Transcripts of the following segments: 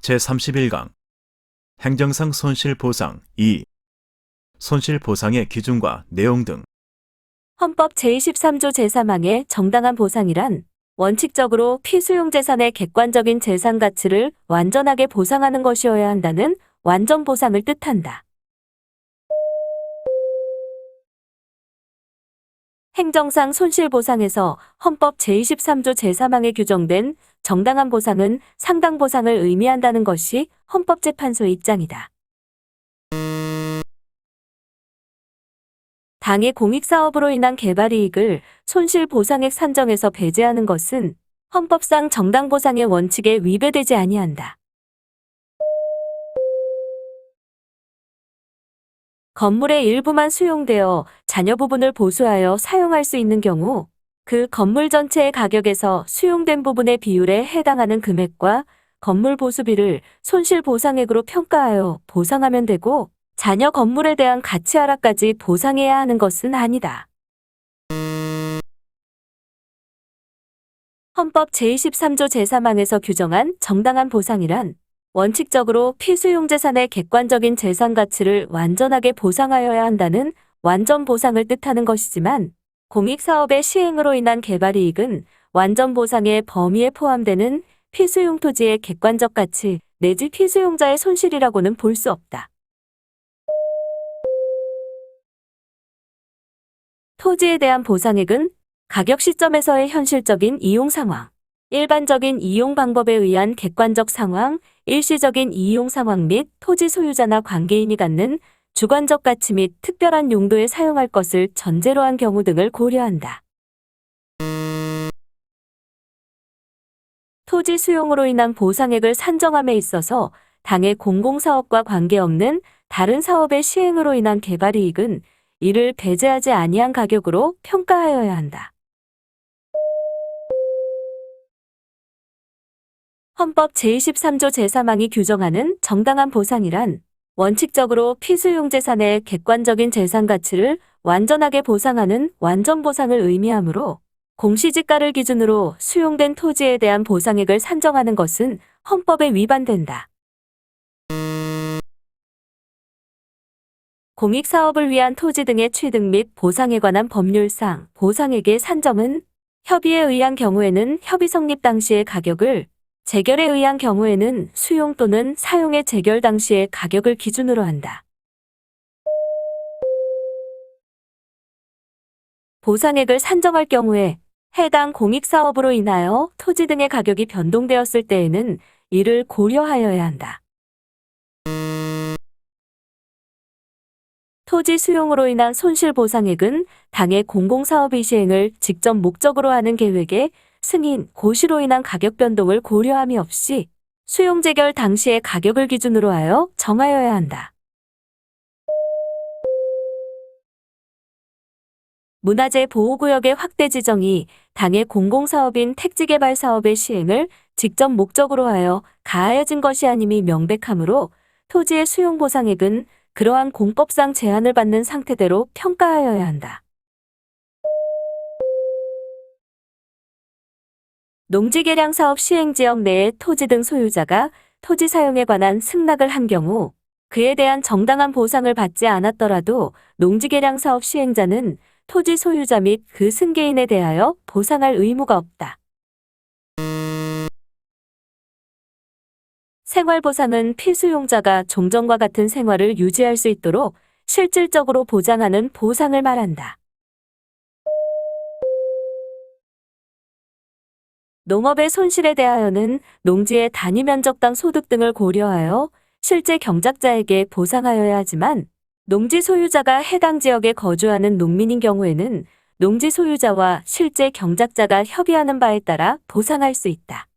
제31강 행정상 손실보상 2. 손실보상의 기준과 내용 등. 헌법 제23조 제3항의 정당한 보상이란 원칙적으로 피수용 재산의 객관적인 재산 가치를 완전하게 보상하는 것이어야 한다는 완전 보상을 뜻한다. 행정상 손실보상에서 헌법 제23조 제3항에 규정된 정당한 보상은 상당 보상을 의미한다는 것이 헌법재판소의 입장이다. 당의 공익사업으로 인한 개발이익을 손실보상액 산정에서 배제하는 것은 헌법상 정당보상의 원칙에 위배되지 아니한다. 건물의 일부만 수용되어 잔여 부분을 보수하여 사용할 수 있는 경우 그 건물 전체의 가격에서 수용된 부분의 비율에 해당하는 금액과 건물 보수비를 손실보상액으로 평가하여 보상하면 되고 잔여 건물에 대한 가치 하락까지 보상해야 하는 것은 아니다. 헌법 제23조 제3항에서 규정한 정당한 보상이란 원칙적으로 피수용 재산의 객관적인 재산 가치를 완전하게 보상하여야 한다는 완전 보상을 뜻하는 것이지만 공익사업의 시행으로 인한 개발이익은 완전 보상의 범위에 포함되는 피수용 토지의 객관적 가치 내지 피수용자의 손실이라고는 볼 수 없다. 토지에 대한 보상액은 가격 시점에서의 현실적인 이용 상황, 일반적인 이용 방법에 의한 객관적 상황, 일시적인 이용 상황 및 토지 소유자나 관계인이 갖는 주관적 가치 및 특별한 용도에 사용할 것을 전제로 한 경우 등을 고려한다. 토지 수용으로 인한 보상액을 산정함에 있어서 당의 공공사업과 관계없는 다른 사업의 시행으로 인한 개발이익은 이를 배제하지 아니한 가격으로 평가하여야 한다. 헌법 제23조 제3항이 규정하는 정당한 보상이란 원칙적으로 피수용 재산의 객관적인 재산 가치를 완전하게 보상하는 완전 보상을 의미하므로 공시지가를 기준으로 수용된 토지에 대한 보상액을 산정하는 것은 헌법에 위반된다. 공익사업을 위한 토지 등의 취득 및 보상에 관한 법률상 보상액의 산정은 협의에 의한 경우에는 협의 성립 당시의 가격을, 재결에 의한 경우에는 수용 또는 사용의 재결 당시의 가격을 기준으로 한다. 보상액을 산정할 경우에 해당 공익사업으로 인하여 토지 등의 가격이 변동되었을 때에는 이를 고려하여야 한다. 토지 수용으로 인한 손실보상액은 당의 공공사업의 시행을 직접 목적으로 하는 계획의 승인, 고시로 인한 가격 변동을 고려함이 없이 수용 재결 당시의 가격을 기준으로 하여 정하여야 한다. 문화재 보호구역의 확대 지정이 당의 공공사업인 택지개발 사업의 시행을 직접 목적으로 하여 가하여진 것이 아님이 명백하므로 토지의 수용 보상액은 그러한 공법상 제한을 받는 상태대로 평가하여야 한다. 농지개량사업 시행지역 내의 토지 등 소유자가 토지 사용에 관한 승낙을 한 경우 그에 대한 정당한 보상을 받지 않았더라도 농지개량사업 시행자는 토지 소유자 및 그 승계인에 대하여 보상할 의무가 없다. 생활보상은 피수용자가 종전과 같은 생활을 유지할 수 있도록 실질적으로 보장하는 보상을 말한다. 농업의 손실에 대하여는 농지의 단위 면적당 소득 등을 고려하여 실제 경작자에게 보상하여야 하지만 농지 소유자가 해당 지역에 거주하는 농민인 경우에는 농지 소유자와 실제 경작자가 협의하는 바에 따라 보상할 수 있다.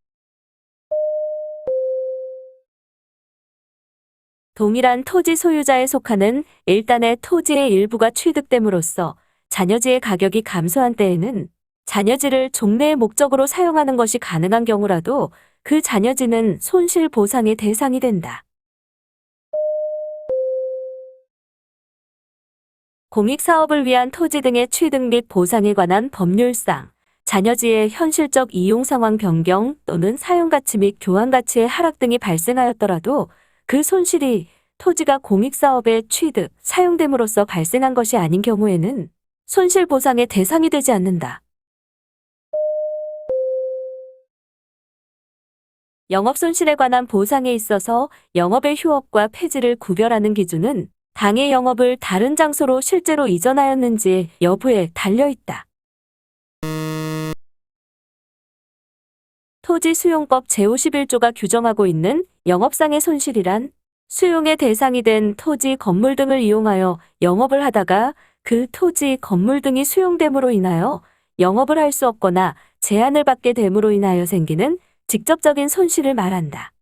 동일한 토지 소유자에 속하는 일단의 토지의 일부가 취득됨으로써 잔여지의 가격이 감소한 때에는 잔여지를 종래의 목적으로 사용하는 것이 가능한 경우라도 그 잔여지는 손실보상의 대상이 된다. 공익사업을 위한 토지 등의 취득 및 보상에 관한 법률상 잔여지의 현실적 이용 상황 변경 또는 사용 가치 및 교환 가치의 하락 등이 발생하였더라도 그 손실이 토지가 공익사업에 취득, 사용됨으로써 발생한 것이 아닌 경우에는 손실 보상의 대상이 되지 않는다. 영업 손실에 관한 보상에 있어서 영업의 휴업과 폐지를 구별하는 기준은 당의 영업을 다른 장소로 실제로 이전하였는지 여부에 달려 있다. 토지수용법 제51조가 규정하고 있는 영업상의 손실이란 수용의 대상이 된 토지, 건물 등을 이용하여 영업을 하다가 그 토지, 건물 등이 수용됨으로 인하여 영업을 할 수 없거나 제한을 받게 됨으로 인하여 생기는 직접적인 손실을 말한다.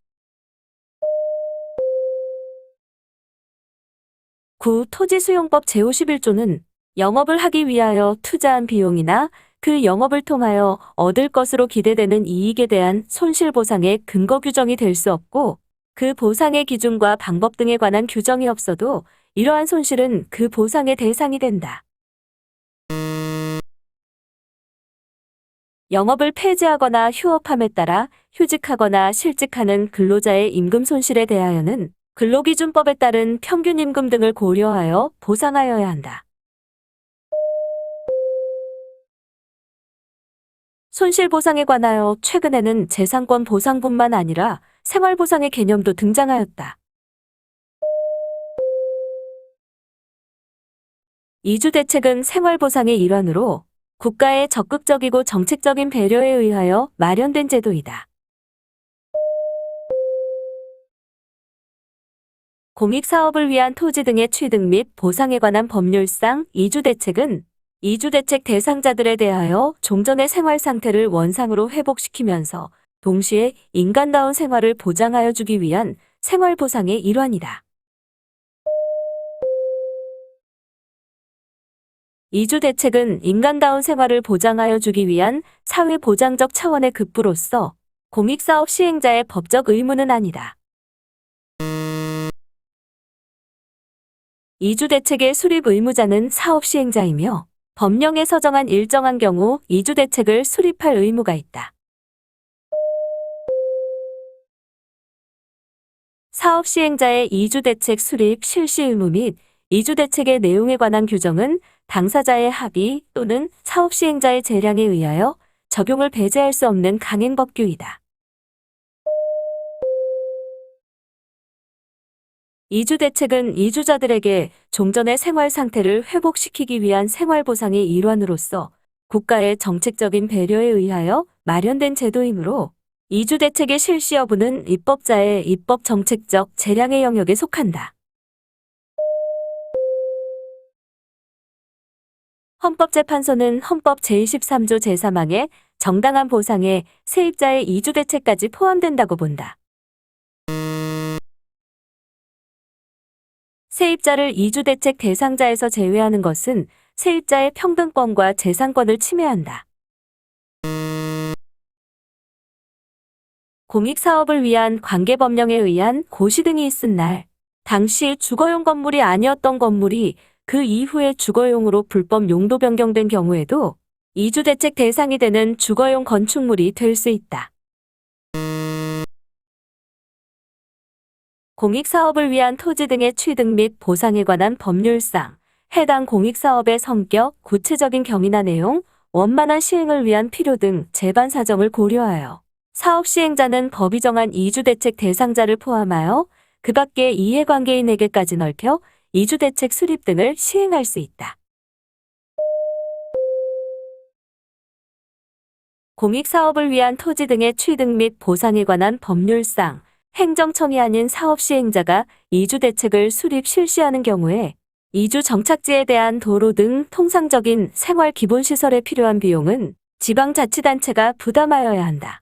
구 토지수용법 제51조는 영업을 하기 위하여 투자한 비용이나 그 영업을 통하여 얻을 것으로 기대되는 이익에 대한 손실보상의 근거 규정이 될 수 없고 그 보상의 기준과 방법 등에 관한 규정이 없어도 이러한 손실은 그 보상의 대상이 된다. 영업을 폐지하거나 휴업함에 따라 휴직하거나 실직하는 근로자의 임금 손실에 대하여는 근로기준법에 따른 평균임금 등을 고려하여 보상하여야 한다. 손실보상에 관하여 최근에는 재산권 보상뿐만 아니라 생활보상의 개념도 등장하였다. 이주대책은 생활보상의 일환으로 국가의 적극적이고 정책적인 배려에 의하여 마련된 제도이다. 공익사업을 위한 토지 등의 취득 및 보상에 관한 법률상 이주대책은 이주대책 대상자들에 대하여 종전의 생활 상태를 원상으로 회복시키면서 동시에 인간다운 생활을 보장하여 주기 위한 생활보상의 일환이다. 이주대책은 인간다운 생활을 보장하여 주기 위한 사회보장적 차원의 급부로서 공익사업 시행자의 법적 의무는 아니다. 이주대책의 수립 의무자는 사업 시행자이며 법령에 서정한 일정한 경우 이주대책을 수립할 의무가 있다. 사업 시행자의 이주대책 수립 실시 의무 및 이주대책의 내용에 관한 규정은 당사자의 합의 또는 사업 시행자의 재량에 의하여 적용을 배제할 수 없는 강행법규이다. 이주대책은 이주자들에게 종전의 생활 상태를 회복시키기 위한 생활보상의 일환으로서 국가의 정책적인 배려에 의하여 마련된 제도이므로 이주대책의 실시 여부는 입법자의 입법 정책적 재량의 영역에 속한다. 헌법재판소는 헌법 제23조 제3항의 정당한 보상에 세입자의 이주대책까지 포함된다고 본다. 세입자를 이주대책 대상자에서 제외하는 것은 세입자의 평등권과 재산권을 침해한다. 공익사업을 위한 관계법령에 의한 고시 등이 있은 날, 당시 주거용 건물이 아니었던 건물이 그 이후에 주거용으로 불법 용도 변경된 경우에도 이주대책 대상이 되는 주거용 건축물이 될 수 있다. 공익사업을 위한 토지 등의 취득 및 보상에 관한 법률상 해당 공익사업의 성격, 구체적인 경위나 내용, 원만한 시행을 위한 필요 등 재반 사정을 고려하여 사업 시행자는 법이 정한 이주대책 대상자를 포함하여 그 밖의 이해관계인에게까지 넓혀 이주대책 수립 등을 시행할 수 있다. 공익사업을 위한 토지 등의 취득 및 보상에 관한 법률상 행정청이 아닌 사업 시행자가 이주대책을 수립 실시하는 경우에 이주 정착지에 대한 도로 등 통상적인 생활 기본시설에 필요한 비용은 지방자치단체가 부담하여야 한다.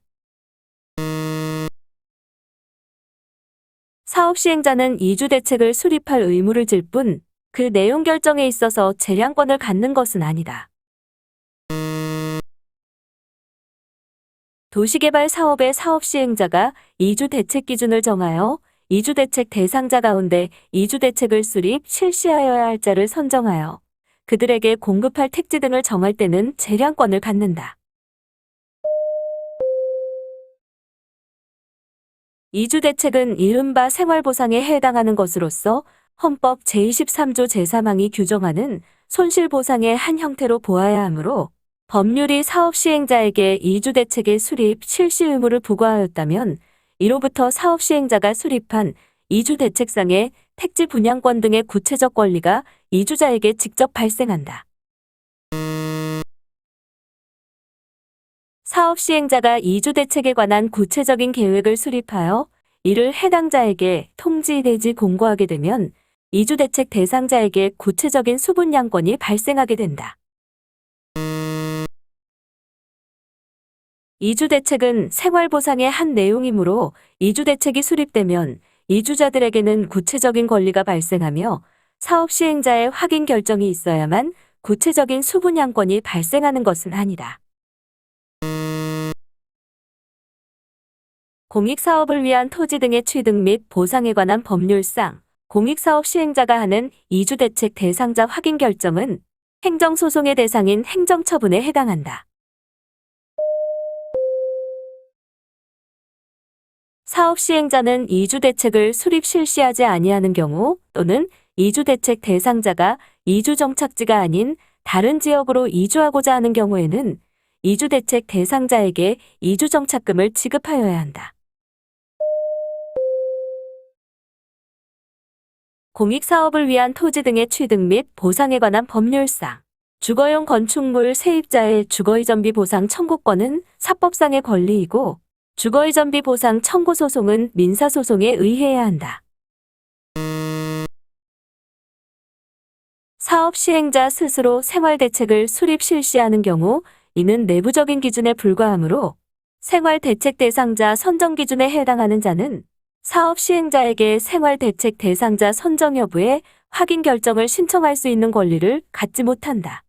사업 시행자는 이주대책을 수립할 의무를 질 뿐 그 내용 결정에 있어서 재량권을 갖는 것은 아니다. 도시개발 사업의 사업 시행자가 이주대책 기준을 정하여 이주대책 대상자 가운데 이주대책을 수립, 실시하여야 할 자를 선정하여 그들에게 공급할 택지 등을 정할 때는 재량권을 갖는다. 이주대책은 이른바 생활보상에 해당하는 것으로서 헌법 제23조 제3항이 규정하는 손실보상의 한 형태로 보아야 하므로 법률이 사업시행자에게 이주대책의 수립, 실시 의무를 부과하였다면 이로부터 사업시행자가 수립한 이주대책상의 택지 분양권 등의 구체적 권리가 이주자에게 직접 발생한다. 사업시행자가 이주대책에 관한 구체적인 계획을 수립하여 이를 해당자에게 통지 내지 공고하게 되면 이주대책 대상자에게 구체적인 수분양권이 발생하게 된다. 이주대책은 생활보상의 한 내용이므로 이주대책이 수립되면 이주자들에게는 구체적인 권리가 발생하며 사업시행자의 확인 결정이 있어야만 구체적인 수분양권이 발생하는 것은 아니다. 공익사업을 위한 토지 등의 취득 및 보상에 관한 법률상 공익사업 시행자가 하는 이주대책 대상자 확인 결정은 행정소송의 대상인 행정처분에 해당한다. 사업 시행자는 이주대책을 수립 실시하지 아니하는 경우 또는 이주대책 대상자가 이주정착지가 아닌 다른 지역으로 이주하고자 하는 경우에는 이주대책 대상자에게 이주정착금을 지급하여야 한다. 공익사업을 위한 토지 등의 취득 및 보상에 관한 법률상 주거용 건축물 세입자의 주거이전비 보상 청구권은 사법상의 권리이고 주거이전비 보상 청구 소송은 민사소송에 의해야 한다. 사업 시행자 스스로 생활대책을 수립 실시하는 경우 이는 내부적인 기준에 불과하므로 생활대책 대상자 선정 기준에 해당하는 자는 사업 시행자에게 생활대책 대상자 선정 여부의 확인 결정을 신청할 수 있는 권리를 갖지 못한다.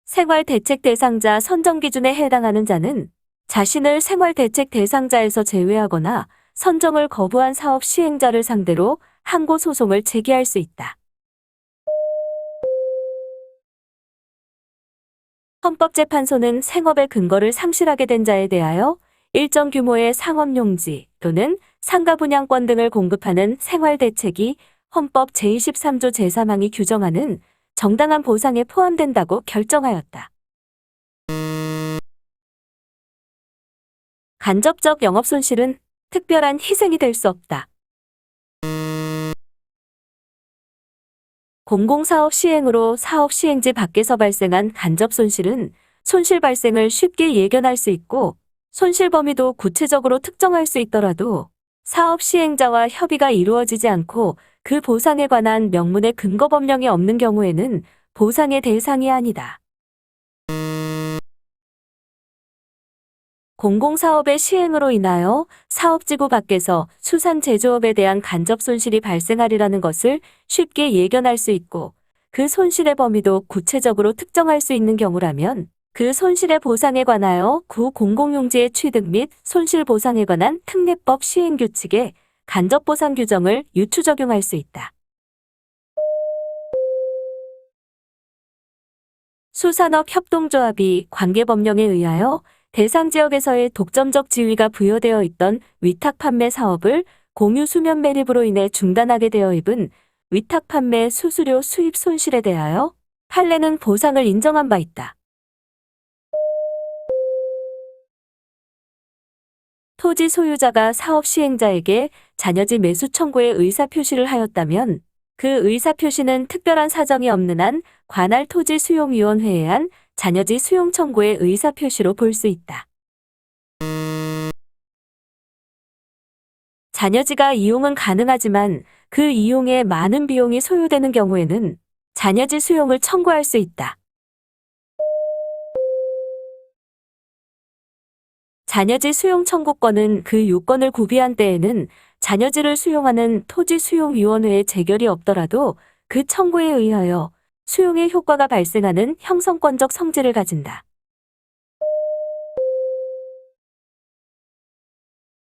생활대책 대상자 선정 기준에 해당하는 자는 자신을 생활대책 대상자에서 제외하거나 선정을 거부한 사업 시행자를 상대로 항고 소송을 제기할 수 있다. 헌법재판소는 생업의 근거를 상실하게 된 자에 대하여 일정 규모의 상업용지 또는 상가분양권 등을 공급하는 생활대책이 헌법 제23조 제3항이 규정하는 정당한 보상에 포함된다고 결정하였다. 간접적 영업손실은 특별한 희생이 될 수 없다. 공공사업 시행으로 사업 시행지 밖에서 발생한 간접손실은 손실 발생을 쉽게 예견할 수 있고 손실 범위도 구체적으로 특정할 수 있더라도 사업 시행자와 협의가 이루어지지 않고 그 보상에 관한 명문의 근거 법령이 없는 경우에는 보상의 대상이 아니다. 공공사업의 시행으로 인하여 사업지구 밖에서 수산제조업에 대한 간접손실이 발생하리라는 것을 쉽게 예견할 수 있고 그 손실의 범위도 구체적으로 특정할 수 있는 경우라면 그 손실의 보상에 관하여 구 공공용지의 취득 및 손실보상에 관한 특례법 시행규칙에 간접보상 규정을 유추 적용할 수 있다. 수산업협동조합이 관계법령에 의하여 대상 지역에서의 독점적 지위가 부여되어 있던 위탁 판매 사업을 공유 수면 매립으로 인해 중단하게 되어 입은 위탁 판매 수수료 수입 손실에 대하여 판례는 보상을 인정한 바 있다. 토지 소유자가 사업 시행자에게 잔여지 매수 청구의 의사표시를 하였다면 그 의사표시는 특별한 사정이 없는 한 관할 토지수용위원회에 한 잔여지 수용 청구의 의사표시로 볼 수 있다. 잔여지가 이용은 가능하지만 그 이용에 많은 비용이 소요되는 경우에는 잔여지 수용을 청구할 수 있다. 잔여지 수용 청구권은 그 요건을 구비한 때에는 잔여지를 수용하는 토지수용위원회의 재결이 없더라도 그 청구에 의하여 수용의 효과가 발생하는 형성권적 성질을 가진다.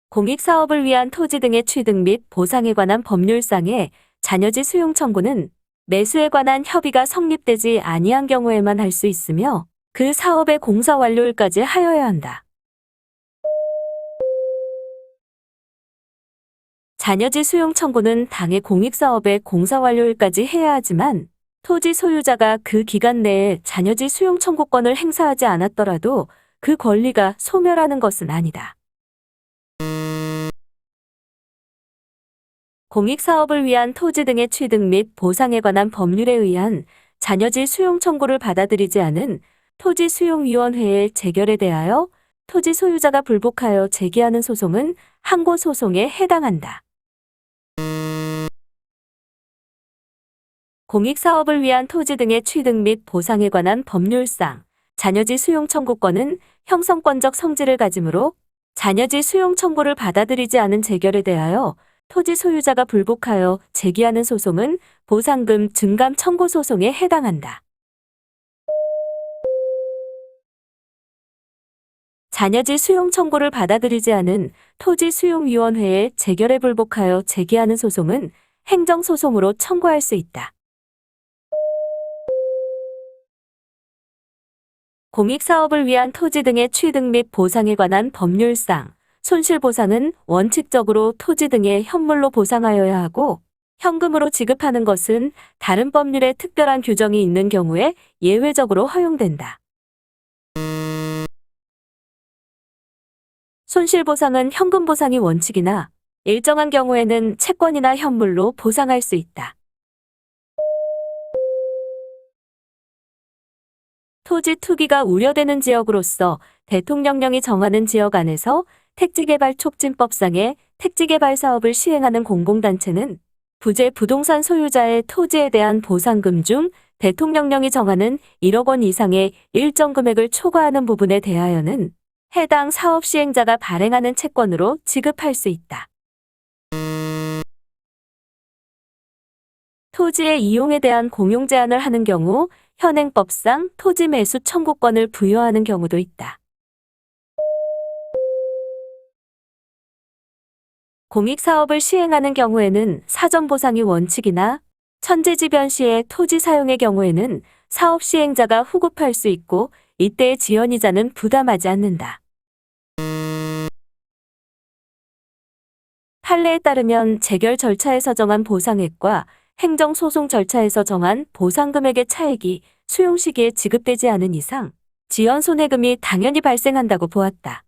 공익사업을 위한 토지 등의 취득 및 보상에 관한 법률상의 잔여지 수용 청구는 매수에 관한 협의가 성립되지 아니한 경우에만 할 수 있으며 그 사업의 공사 완료일까지 하여야 한다. 잔여지 수용 청구는 당해 공익사업의 공사 완료일까지 해야 하지만 토지 소유자가 그 기간 내에 잔여지 수용 청구권을 행사하지 않았더라도 그 권리가 소멸하는 것은 아니다. 공익사업을 위한 토지 등의 취득 및 보상에 관한 법률에 의한 잔여지 수용 청구를 받아들이지 않은 토지수용위원회의 재결에 대하여 토지 소유자가 불복하여 제기하는 소송은 항고소송에 해당한다. 공익사업을 위한 토지 등의 취득 및 보상에 관한 법률상 잔여지 수용 청구권은 형성권적 성질을 가지므로 잔여지 수용 청구를 받아들이지 않은 재결에 대하여 토지 소유자가 불복하여 제기하는 소송은 보상금 증감 청구 소송에 해당한다. 잔여지 수용 청구를 받아들이지 않은 토지수용위원회의 재결에 불복하여 제기하는 소송은 행정소송으로 청구할 수 있다. 공익사업을 위한 토지 등의 취득 및 보상에 관한 법률상 손실보상은 원칙적으로 토지 등의 현물로 보상하여야 하고 현금으로 지급하는 것은 다른 법률에 특별한 규정이 있는 경우에 예외적으로 허용된다. 손실보상은 현금 보상이 원칙이나 일정한 경우에는 채권이나 현물로 보상할 수 있다. 토지 투기가 우려되는 지역으로서 대통령령이 정하는 지역 안에서 택지개발촉진법상의 택지개발 사업을 시행하는 공공단체는 부재 부동산 소유자의 토지에 대한 보상금 중 대통령령이 정하는 1억 원 이상의 일정 금액을 초과하는 부분에 대하여는 해당 사업 시행자가 발행하는 채권으로 지급할 수 있다. 토지의 이용에 대한 공용 제한을 하는 경우 현행법상 토지 매수 청구권을 부여하는 경우도 있다. 공익사업을 시행하는 경우에는 사전보상이 원칙이나 천재지변 시의 토지 사용의 경우에는 사업 시행자가 후급할 수 있고 이때의 지연이자는 부담하지 않는다. 판례에 따르면 재결 절차에서 정한 보상액과 행정소송 절차에서 정한 보상금액의 차액이 수용 시기에 지급되지 않은 이상 지연 손해금이 당연히 발생한다고 보았다.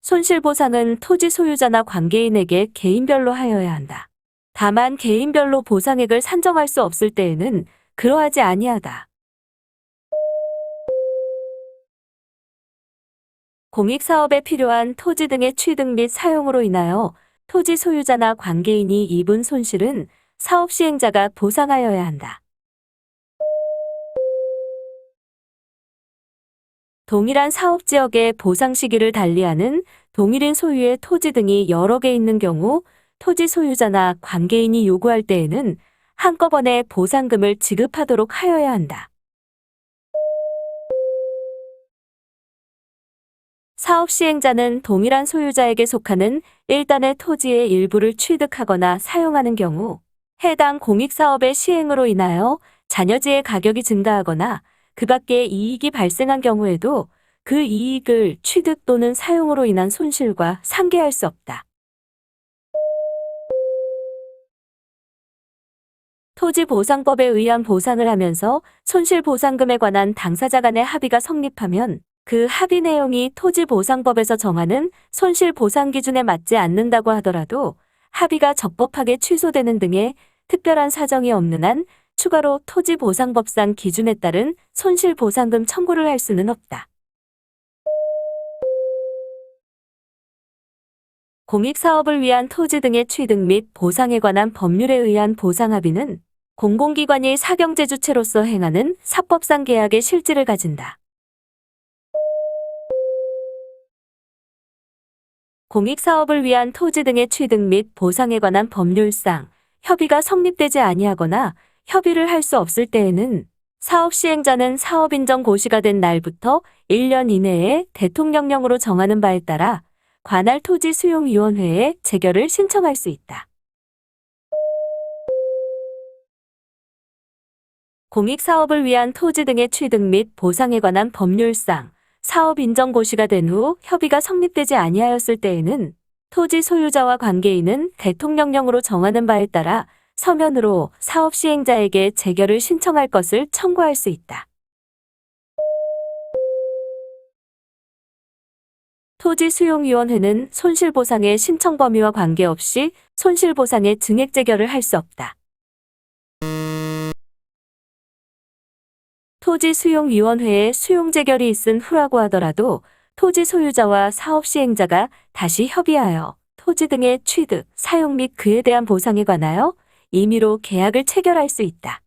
손실보상은 토지 소유자나 관계인에게 개인별로 하여야 한다. 다만 개인별로 보상액을 산정할 수 없을 때에는 그러하지 아니하다. 공익사업에 필요한 토지 등의 취득 및 사용으로 인하여 토지 소유자나 관계인이 입은 손실은 사업 시행자가 보상하여야 한다. 동일한 사업지역의 보상 시기를 달리하는 동일인 소유의 토지 등이 여러 개 있는 경우 토지 소유자나 관계인이 요구할 때에는 한꺼번에 보상금을 지급하도록 하여야 한다. 사업 시행자는 동일한 소유자에게 속하는 일단의 토지의 일부를 취득하거나 사용하는 경우 해당 공익사업의 시행으로 인하여 잔여지의 가격이 증가하거나 그 밖에 이익이 발생한 경우에도 그 이익을 취득 또는 사용으로 인한 손실과 상계할 수 없다. 토지보상법에 의한 보상을 하면서 손실보상금에 관한 당사자 간의 합의가 성립하면 그 합의 내용이 토지보상법에서 정하는 손실보상 기준에 맞지 않는다고 하더라도 합의가 적법하게 취소되는 등의 특별한 사정이 없는 한 추가로 토지보상법상 기준에 따른 손실보상금 청구를 할 수는 없다. 공익사업을 위한 토지 등의 취득 및 보상에 관한 법률에 의한 보상합의는 공공기관이 사경제주체로서 행하는 사법상 계약의 실질을 가진다. 공익사업을 위한 토지 등의 취득 및 보상에 관한 법률상 협의가 성립되지 아니하거나 협의를 할 수 없을 때에는 사업 시행자는 사업 인정 고시가 된 날부터 1년 이내에 대통령령으로 정하는 바에 따라 관할 토지수용위원회에 재결을 신청할 수 있다. 공익사업을 위한 토지 등의 취득 및 보상에 관한 법률상 사업 인정 고시가 된 후 협의가 성립되지 아니하였을 때에는 토지 소유자와 관계인은 대통령령으로 정하는 바에 따라 서면으로 사업 시행자에게 재결을 신청할 것을 청구할 수 있다. 토지수용위원회는 손실보상의 신청 범위와 관계없이 손실보상의 증액 재결을 할 수 없다. 토지수용위원회에 수용재결이 있은 후라고 하더라도 토지 소유자와 사업 시행자가 다시 협의하여 토지 등의 취득, 사용 및 그에 대한 보상에 관하여 임의로 계약을 체결할 수 있다.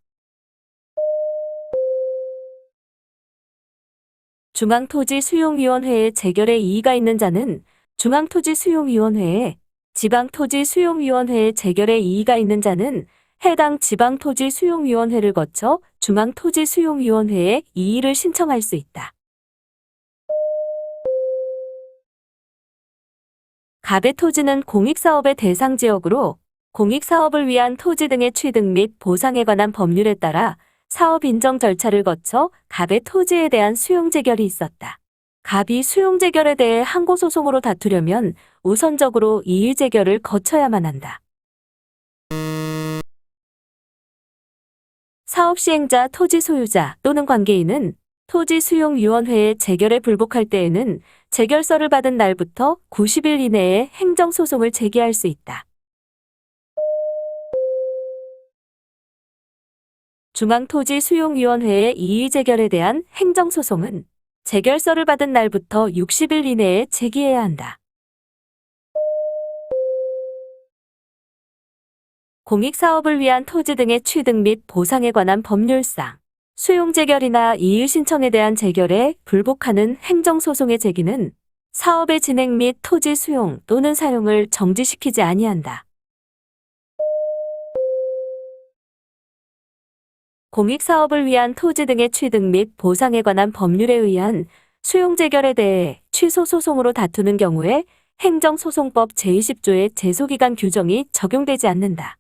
중앙토지수용위원회에 재결에 이의가 있는 자는 중앙토지수용위원회에, 지방토지수용위원회에 재결에 이의가 있는 자는 해당 지방토지수용위원회를 거쳐 중앙토지수용위원회에 이의를 신청할 수 있다. 갑의 토지는 공익사업의 대상 지역으로 공익사업을 위한 토지 등의 취득 및 보상에 관한 법률에 따라 사업 인정 절차를 거쳐 갑의 토지에 대한 수용재결이 있었다. 갑이 수용재결에 대해 항고소송으로 다투려면 우선적으로 이의재결을 거쳐야만 한다. 사업시행자 토지 소유자 또는 관계인은 토지수용위원회의 재결에 불복할 때에는 재결서를 받은 날부터 90일 이내에 행정소송을 제기할 수 있다. 중앙토지수용위원회의 이의재결에 대한 행정소송은 재결서를 받은 날부터 60일 이내에 제기해야 한다. 공익사업을 위한 토지 등의 취득 및 보상에 관한 법률상 수용재결이나 이의신청에 대한 재결에 불복하는 행정소송의 제기는 사업의 진행 및 토지 수용 또는 사용을 정지시키지 아니한다. 공익사업을 위한 토지 등의 취득 및 보상에 관한 법률에 의한 수용재결에 대해 취소소송으로 다투는 경우에 행정소송법 제20조의 제소기간 규정이 적용되지 않는다.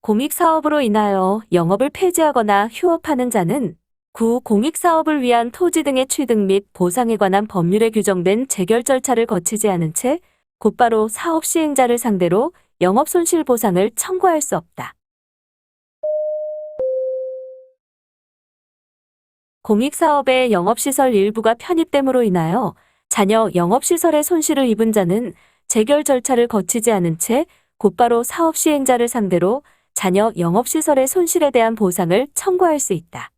공익사업으로 인하여 영업을 폐지하거나 휴업하는 자는 구 공익사업을 위한 토지 등의 취득 및 보상에 관한 법률에 규정된 재결 절차를 거치지 않은 채 곧바로 사업 시행자를 상대로 영업손실보상을 청구할 수 없다. 공익사업의 영업시설 일부가 편입됨으로 인하여 잔여 영업시설의 손실을 입은 자는 재결 절차를 거치지 않은 채 곧바로 사업 시행자를 상대로 잔여 영업시설의 손실에 대한 보상을 청구할 수 있다.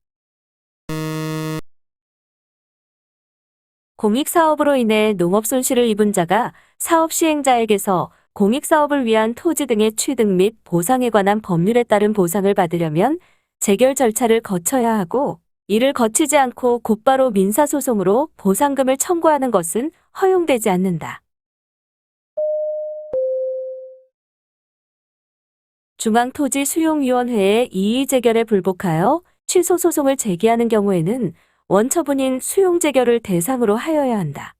공익사업으로 인해 농업손실을 입은 자가 사업 시행자에게서 공익사업을 위한 토지 등의 취득 및 보상에 관한 법률에 따른 보상을 받으려면 재결 절차를 거쳐야 하고 이를 거치지 않고 곧바로 민사소송으로 보상금을 청구하는 것은 허용되지 않는다. 중앙토지수용위원회의 이의재결에 불복하여 취소소송을 제기하는 경우에는 원처분인 수용재결을 대상으로 하여야 한다.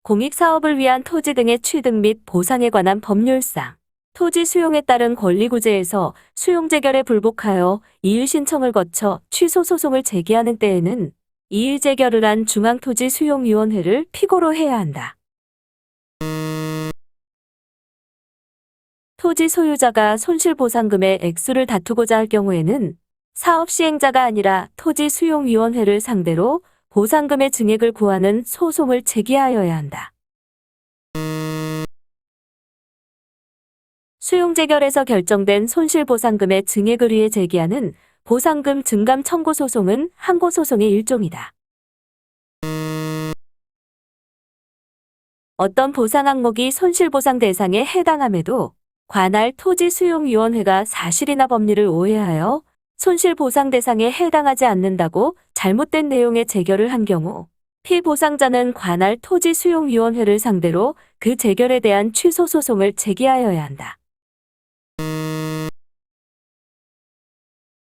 공익사업을 위한 토지 등의 취득 및 보상에 관한 법률상 토지 수용에 따른 권리구제에서 수용재결에 불복하여 이의신청을 거쳐 취소소송을 제기하는 때에는 이의재결을 한 중앙토지수용위원회를 피고로 해야 한다. 토지 소유자가 손실보상금의 액수를 다투고자 할 경우에는 사업 시행자가 아니라 토지수용위원회를 상대로 보상금의 증액을 구하는 소송을 제기하여야 한다. 수용재결에서 결정된 손실보상금의 증액을 위해 제기하는 보상금 증감 청구 소송은 항고소송의 일종이다. 어떤 보상 항목이 손실보상 대상에 해당함에도 관할 토지수용위원회가 사실이나 법리를 오해하여 손실보상 대상에 해당하지 않는다고 잘못된 내용의 재결을 한 경우 피보상자는 관할 토지수용위원회를 상대로 그 재결에 대한 취소소송을 제기하여야 한다.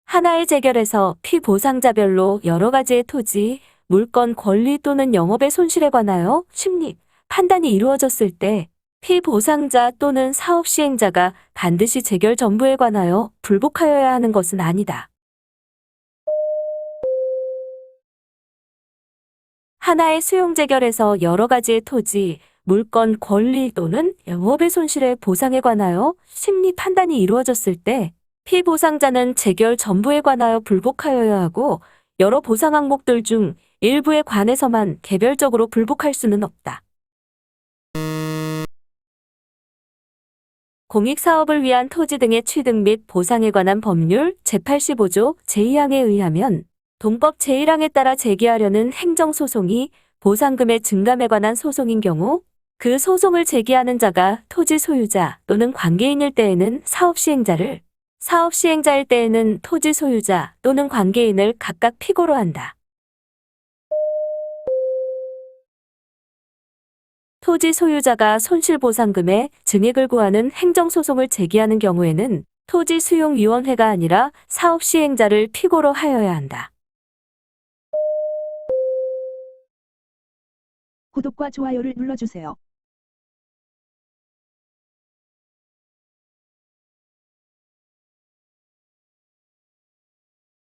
하나의 재결에서 피보상자별로 여러 가지의 토지, 물건, 권리 또는 영업의 손실에 관하여 심리, 판단이 이루어졌을 때 피보상자 또는 사업 시행자가 반드시 재결 전부에 관하여 불복하여야 하는 것은 아니다. 하나의 수용재결에서 여러 가지의 토지, 물건, 권리 또는 영업의 손실의 보상에 관하여 심리 판단이 이루어졌을 때 피보상자는 재결 전부에 관하여 불복하여야 하고 여러 보상 항목들 중 일부에 관해서만 개별적으로 불복할 수는 없다. 공익사업을 위한 토지 등의 취득 및 보상에 관한 법률 제85조 제2항에 의하면 동법 제1항에 따라 제기하려는 행정소송이 보상금의 증감에 관한 소송인 경우 그 소송을 제기하는 자가 토지 소유자 또는 관계인일 때에는 사업시행자를, 사업시행자일 때에는 토지 소유자 또는 관계인을 각각 피고로 한다. 토지 소유자가 손실보상금의 증액을 구하는 행정소송을 제기하는 경우에는 토지수용위원회가 아니라 사업시행자를 피고로 하여야 한다. 구독과 좋아요를 눌러주세요.